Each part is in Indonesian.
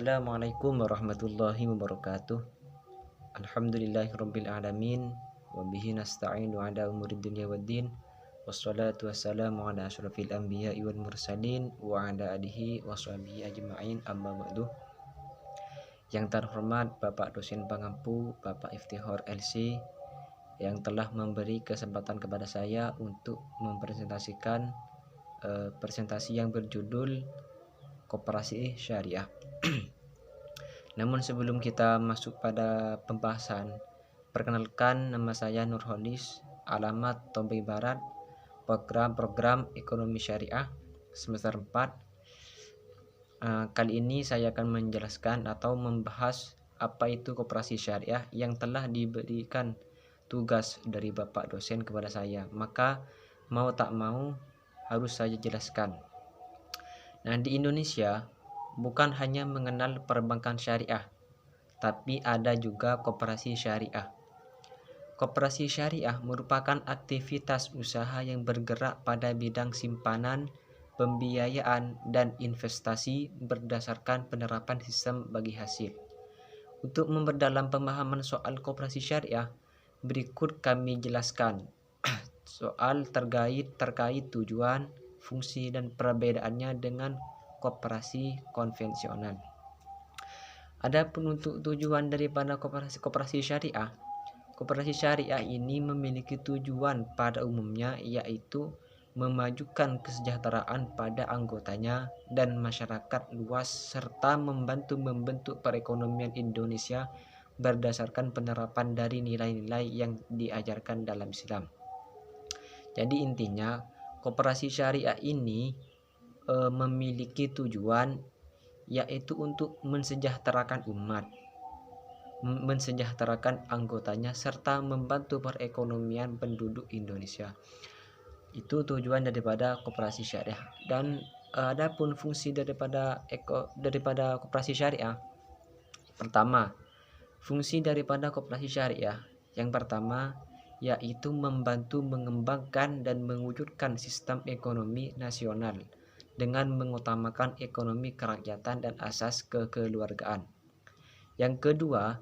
Assalamualaikum warahmatullahi wabarakatuh. Alhamdulillahirabbil alamin wa bihi nasta'inu ala umurid dunya waddin. Wassalatu wassalamu ala asyrafil anbiya'i wal mursalin wa ala alihi washabihi ajma'in, amma ba'du. Yang terhormat Bapak dosen pengampu, Bapak Iftihar LC, yang telah memberi kesempatan kepada saya untuk mempresentasikan presentasi yang berjudul Koperasi Syariah. Namun sebelum kita masuk pada pembahasan, perkenalkan, nama saya Nurholis, alamat Tombay Barat, program Ekonomi Syariah semester 4. Kali ini saya akan menjelaskan atau membahas apa itu koperasi syariah yang telah diberikan tugas dari Bapak dosen kepada saya. Maka mau tak mau harus saya jelaskan. Nah, di Indonesia bukan hanya mengenal perbankan syariah, tapi ada juga koperasi syariah. Koperasi syariah merupakan aktivitas usaha yang bergerak pada bidang simpanan, pembiayaan, dan investasi berdasarkan penerapan sistem bagi hasil. Untuk memperdalam pemahaman soal koperasi syariah, berikut kami jelaskan soal terkait tujuan, fungsi, dan perbedaannya dengan koperasi konvensional. Adapun untuk tujuan daripada koperasi syariah, koperasi syariah ini memiliki tujuan pada umumnya, yaitu memajukan kesejahteraan pada anggotanya dan masyarakat luas, serta membantu membentuk perekonomian Indonesia berdasarkan penerapan dari nilai-nilai yang diajarkan dalam Islam. Jadi intinya, koperasi syariah ini memiliki tujuan, yaitu untuk mensejahterakan umat, mensejahterakan anggotanya, serta membantu perekonomian penduduk Indonesia. Itu tujuan daripada koperasi syariah. Dan adapun fungsi daripada koperasi syariah, pertama, fungsi daripada koperasi syariah yang pertama yaitu membantu mengembangkan dan mewujudkan sistem ekonomi nasional dengan mengutamakan ekonomi kerakyatan dan asas kekeluargaan. Yang kedua,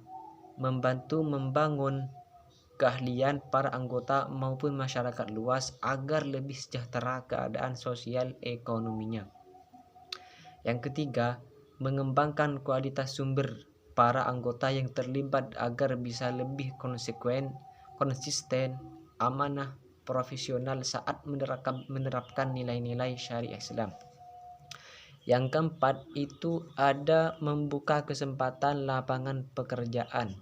membantu membangun keahlian para anggota maupun masyarakat luas agar lebih sejahtera keadaan sosial ekonominya. Yang ketiga, mengembangkan kualitas sumber para anggota yang terlibat agar bisa lebih konsisten, amanah, profesional saat menerapkan nilai-nilai syariah Islam. Yang keempat itu ada membuka kesempatan lapangan pekerjaan.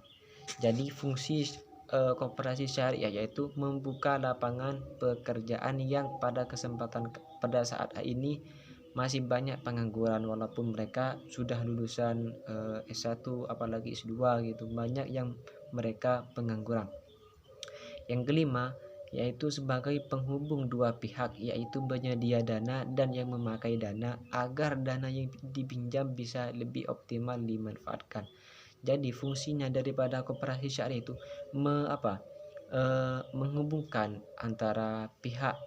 Jadi fungsi koperasi syariah yaitu membuka lapangan pekerjaan yang pada saat ini masih banyak pengangguran, walaupun mereka sudah lulusan S1 apalagi S2 gitu, banyak yang mereka pengangguran. Yang kelima yaitu sebagai penghubung dua pihak, yaitu penyedia dana dan yang memakai dana, agar dana yang dipinjam bisa lebih optimal dimanfaatkan. Jadi fungsinya daripada koperasi syariah itu menghubungkan antara pihak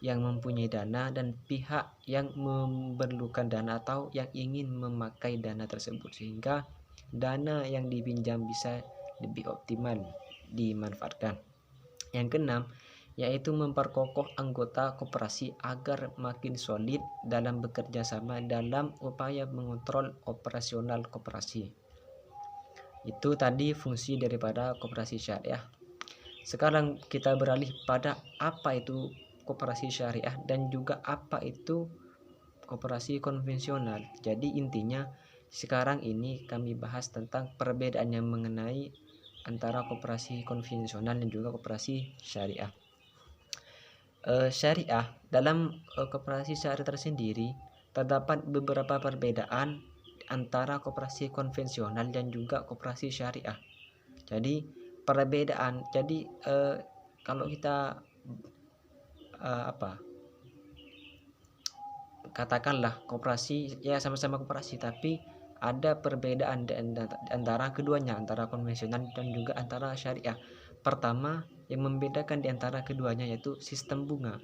yang mempunyai dana dan pihak yang memerlukan dana atau yang ingin memakai dana tersebut, sehingga dana yang dipinjam bisa lebih optimal dimanfaatkan. Yang keenam yaitu memperkokoh anggota koperasi agar makin solid dalam bekerja sama dalam upaya mengontrol operasional koperasi. Itu tadi fungsi daripada koperasi syariah. Sekarang kita beralih pada apa itu koperasi syariah dan juga apa itu koperasi konvensional. Jadi intinya sekarang ini kami bahas tentang perbedaannya mengenai antara koperasi konvensional dan juga koperasi syariah. Syariah dalam koperasi syariah tersendiri terdapat beberapa perbedaan antara koperasi konvensional dan juga koperasi syariah. Jadi perbedaan, kalau kita katakanlah koperasi, ya sama-sama koperasi, tapi ada perbedaan antara keduanya, antara konvensional dan juga antara syariah. Pertama, yang membedakan di antara keduanya yaitu sistem bunga.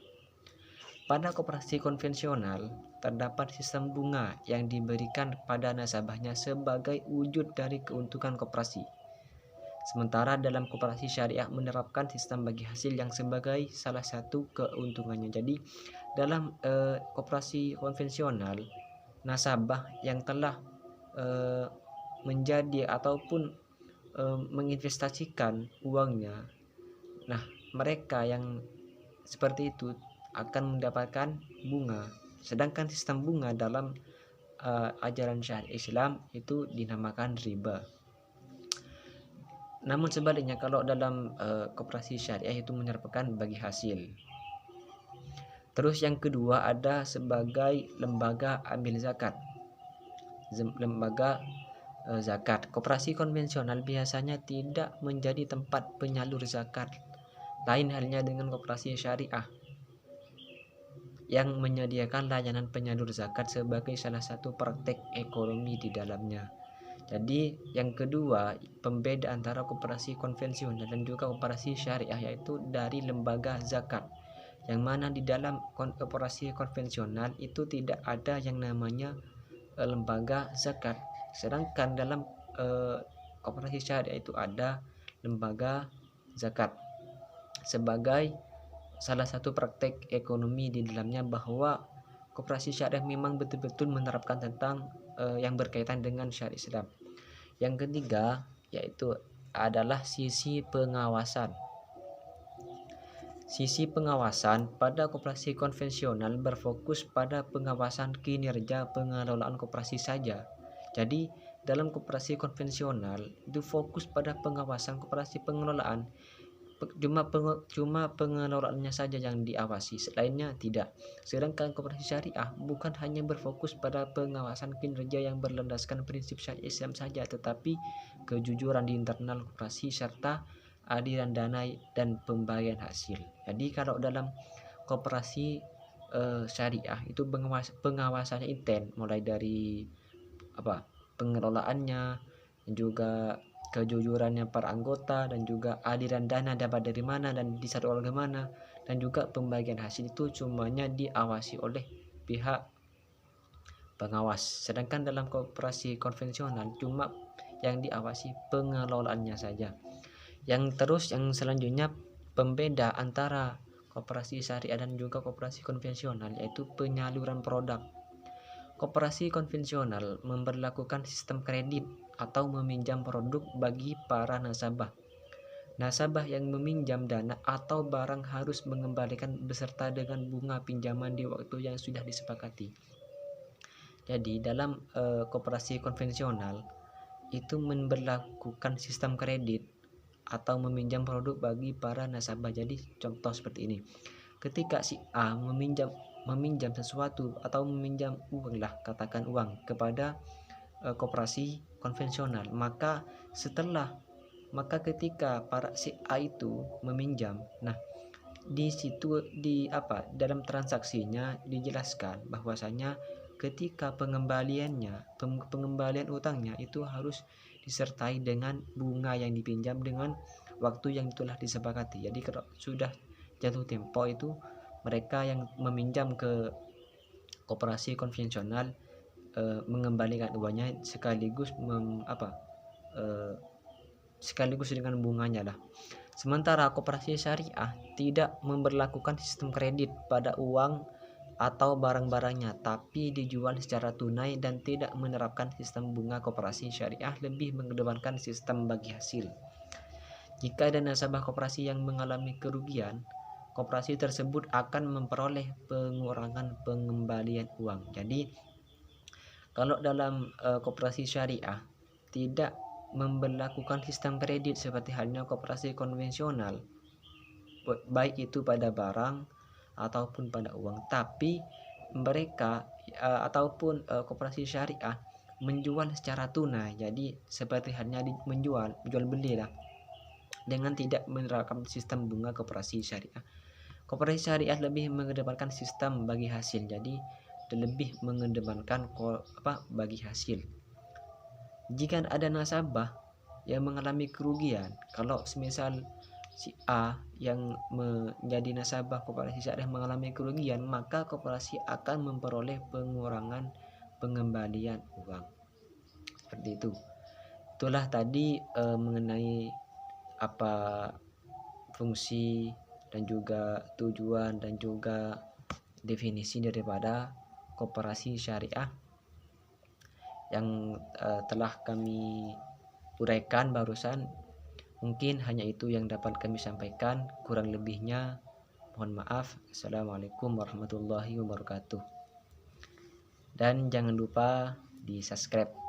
Pada koperasi konvensional, terdapat sistem bunga yang diberikan kepada nasabahnya sebagai wujud dari keuntungan koperasi. Sementara dalam koperasi syariah menerapkan sistem bagi hasil yang sebagai salah satu keuntungannya. Jadi dalam koperasi konvensional, nasabah yang telah menjadi ataupun menginvestasikan uangnya, nah mereka yang seperti itu akan mendapatkan bunga. Sedangkan sistem bunga dalam ajaran syariah Islam itu dinamakan riba. Namun sebaliknya kalau dalam koperasi syariah itu merupakan bagi hasil. Terus yang kedua ada sebagai lembaga ambil zakat. Lembaga zakat. Koperasi konvensional biasanya tidak menjadi tempat penyalur zakat. Lain halnya dengan koperasi syariah yang menyediakan layanan penyalur zakat sebagai salah satu praktek ekonomi di dalamnya. Jadi yang kedua, pembeda antara koperasi konvensional dan juga koperasi syariah yaitu dari lembaga zakat. Yang mana di dalam koperasi konvensional itu tidak ada yang namanya lembaga zakat. Sedangkan dalam koperasi syariah itu ada lembaga zakat sebagai salah satu praktek ekonomi di dalamnya, bahwa koperasi syariah memang betul-betul menerapkan tentang yang berkaitan dengan syariat Islam. Yang ketiga yaitu adalah sisi pengawasan. Sisi pengawasan pada koperasi konvensional berfokus pada pengawasan kinerja pengelolaan koperasi saja. Jadi dalam koperasi konvensional itu fokus pada pengawasan koperasi pengelolaan. Cuma pengelolaannya saja yang diawasi, selainnya tidak. Sedangkan koperasi syariah bukan hanya berfokus pada pengawasan kinerja yang berlandaskan prinsip syariah Islam saja, tetapi kejujuran di internal koperasi serta aliran dana dan pembagian hasil. Jadi kalau dalam koperasi syariah itu pengawasannya intens, mulai dari pengelolaannya, juga kejujurannya para anggota, dan juga aliran dana dapat dari mana dan disalurkan ke mana, dan juga pembagian hasil itu semuanya diawasi oleh pihak pengawas. Sedangkan dalam koperasi konvensional cuma yang diawasi pengelolaannya saja. Yang selanjutnya pembeda antara koperasi syariah dan juga koperasi konvensional yaitu penyaluran produk. Koperasi konvensional memberlakukan sistem kredit atau meminjam produk bagi para nasabah. Nasabah yang meminjam dana atau barang harus mengembalikan beserta dengan bunga pinjaman di waktu yang sudah disepakati. Jadi dalam koperasi konvensional itu memberlakukan sistem kredit atau meminjam produk bagi para nasabah. Jadi contoh seperti ini. Ketika si A meminjam sesuatu atau meminjam uang katakan uang kepada koperasi konvensional, maka ketika para si A itu meminjam, nah di situ dalam transaksinya dijelaskan bahwasanya ketika pengembalian utangnya itu harus disertai dengan bunga yang dipinjam dengan waktu yang telah disepakati. Jadi kalau sudah jatuh tempo itu mereka yang meminjam ke koperasi konvensional mengembalikan uangnya sekaligus dengan bunganya lah. Sementara koperasi syariah tidak memberlakukan sistem kredit pada uang atau barang-barangnya, tapi dijual secara tunai dan tidak menerapkan sistem bunga. Koperasi syariah lebih mengedepankan sistem bagi hasil. Jika ada nasabah koperasi yang mengalami kerugian, koperasi tersebut akan memperoleh pengurangan pengembalian uang. Jadi kalau dalam koperasi syariah tidak memberlakukan sistem kredit seperti halnya koperasi konvensional, baik itu pada barang ataupun pada uang, tapi mereka ataupun koperasi syariah menjual secara tunai. Jadi seperti halnya jual beli lah, dengan tidak menerapkan sistem bunga koperasi syariah. Koperasi syariah lebih mengedepankan sistem bagi hasil, jadi lebih mengedepankan bagi hasil. Jika ada nasabah yang mengalami kerugian, kalau semisal si A yang menjadi nasabah koperasi syariah mengalami kerugian, maka koperasi akan memperoleh pengurangan pengembalian uang. Seperti itu. Itulah tadi mengenai apa fungsi dan juga tujuan dan juga definisi daripada koperasi syariah yang telah kami uraikan barusan. Mungkin hanya itu yang dapat kami sampaikan, kurang lebihnya mohon maaf. Assalamualaikum warahmatullahi wabarakatuh. Dan jangan lupa di subscribe